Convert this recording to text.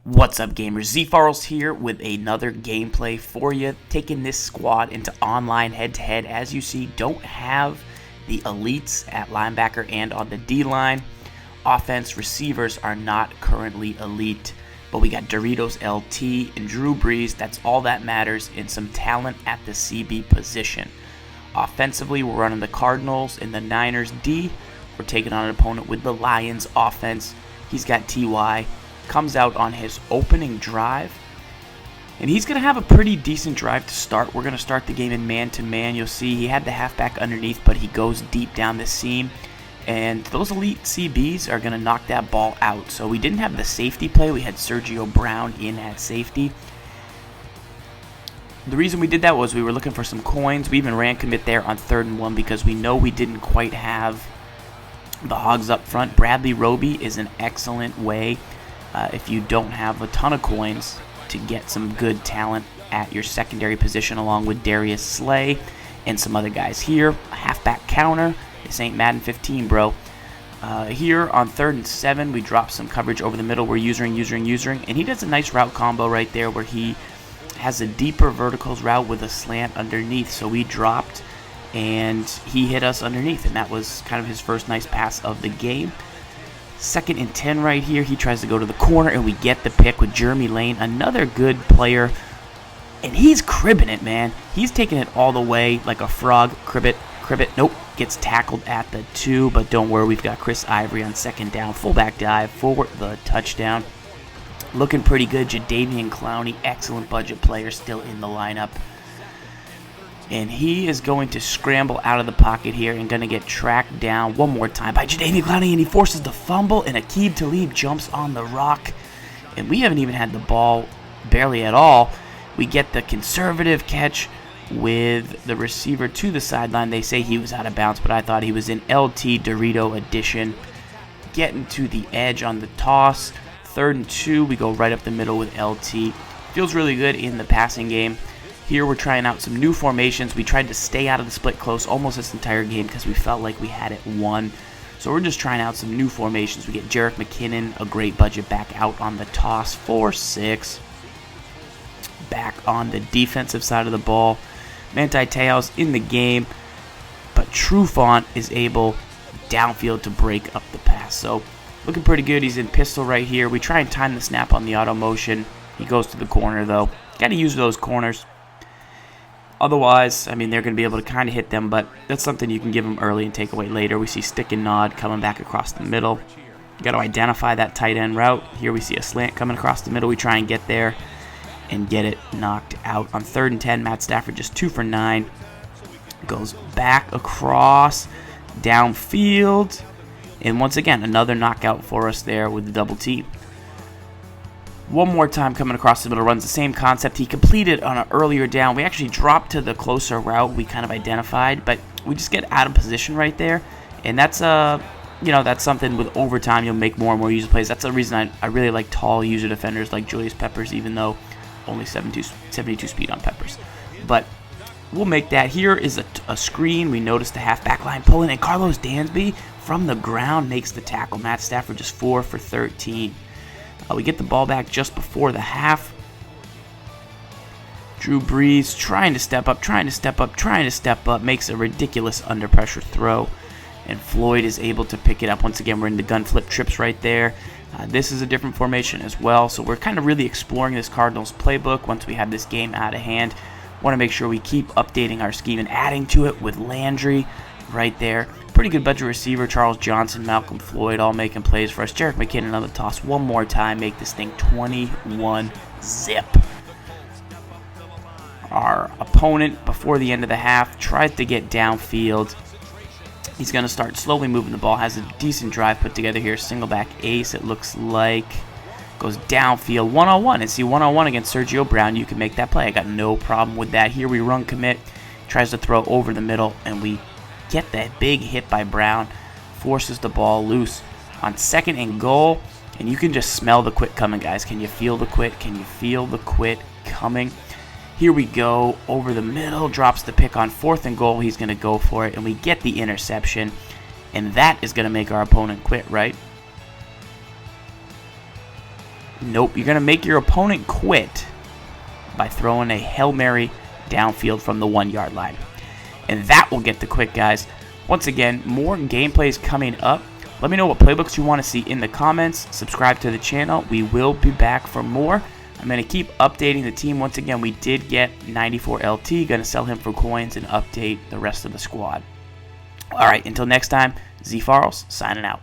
What's up, gamers? ZFarls here with another gameplay for you, taking this squad into online head-to-head. As you see, don't have the elites at linebacker and on the D-line. Offense receivers are not currently elite, but we got Doritos LT and Drew Brees. That's all that matters, and some talent at the CB position. Offensively, we're running the Cardinals and the Niners D. We're taking on an opponent with the Lions offense. He's got TY. Comes out on his opening drive, and he's going to have a pretty decent drive to start. We're going to start the game in man-to-man. You'll see he had the halfback underneath, but he goes deep down the seam, and those elite CBs are going to knock that ball out. So we didn't have the safety play. We had Sergio Brown in at safety. The reason we did that was we were looking for some coins. We even ran commit there on 3rd and 1 because we know we didn't quite have the hogs up front. Bradley Roby is an excellent way if you don't have a ton of coins to get some good talent at your secondary position, along with Darius Slay and some other guys here. A halfback counter. This ain't Madden 15, bro. Here on 3rd and 7, we drop some coverage over the middle. We're using, and he does a nice route combo right there where he has a deeper verticals route with a slant underneath. So we dropped, and he hit us underneath, and that was kind of his first nice pass of the game. 2nd and 10 right here. He tries to go to the corner, and we get the pick with Jeremy Lane, another good player. And he's cribbing it, man. He's taking it all the way like a frog. Crib it. Nope. Gets tackled at the 2, but don't worry. We've got Chris Ivory on 2nd down. Fullback dive for the touchdown. Looking pretty good. Jadeveon Clowney, excellent budget player, still in the lineup. And he is going to scramble out of the pocket here and going to get tracked down one more time by Jadeveon Clowney, and he forces the fumble, and Aqib Talib jumps on the rock. And we haven't even had the ball barely at all. We get the conservative catch with the receiver to the sideline. They say he was out of bounds, but I thought he was in LT Dorito edition. Getting to the edge on the toss. 3rd and 2, we go right up the middle with LT. Feels really good in the passing game. Here we're trying out some new formations. We tried to stay out of the split close almost this entire game because we felt like we had it won. So we're just trying out some new formations. We get Jerick McKinnon, a great budget back, out on the toss. 4-6. Back on the defensive side of the ball. Manti Te'o's in the game, but Trufant is able downfield to break up the pass. So looking pretty good. He's in pistol right here. We try and time the snap on the auto motion. He goes to the corner, though. Got to use those corners. Otherwise, I mean, they're going to be able to kind of hit them, but that's something you can give them early and take away later. We see stick and nod coming back across the middle. You got to identify that tight end route. Here we see a slant coming across the middle. We try and get there and get it knocked out. On 3rd and 10, Matt Stafford just 2 for 9. Goes back across, downfield, and once again, another knockout for us there with the double team. One more time coming across the middle, runs the same concept. He completed on an earlier down. We actually dropped to the closer route we kind of identified, but we just get out of position right there. And that's that's something with overtime you'll make more and more user plays. That's the reason I really like tall user defenders like Julius Peppers, even though only 72 speed on Peppers. But we'll make that. Here is a screen. We notice the halfback line pulling, and Carlos Dansby from the ground makes the tackle. Matt Stafford just 4 for 13. We get the ball back just before the half. Drew Brees trying to step up, makes a ridiculous under pressure throw. And Floyd is able to pick it up. Once again, we're in the gun flip trips right there. This is a different formation as well. So we're kind of really exploring this Cardinals playbook once we have this game out of hand. Want to make sure we keep updating our scheme and adding to it with Landry right there. Pretty good budget receiver, Charles Johnson, Malcolm Floyd, all making plays for us. Jerick McKinnon on the toss one more time, make this thing 21-zip. Our opponent, before the end of the half, tries to get downfield. He's going to start slowly moving the ball, has a decent drive put together here. Single back ace, it looks like. Goes downfield, one-on-one. And see, one-on-one against Sergio Brown, you can make that play. I got no problem with that. Here we run commit, tries to throw over the middle, and we get that big hit by Brown, forces the ball loose on 2nd and goal, and you can just smell the quit coming, guys. Can you feel the quit? Can you feel the quit coming? Here we go, over the middle, drops the pick on 4th and goal. He's going to go for it, and we get the interception, and that is going to make our opponent quit, right? Nope, you're going to make your opponent quit by throwing a Hail Mary downfield from the 1-yard line. And that will get the quit, guys. Once again, more gameplays coming up. Let me know what playbooks you want to see in the comments. Subscribe to the channel. We will be back for more. I'm going to keep updating the team. Once again, we did get 94 LT. Going to sell him for coins and update the rest of the squad. All right, until next time, ZFarls signing out.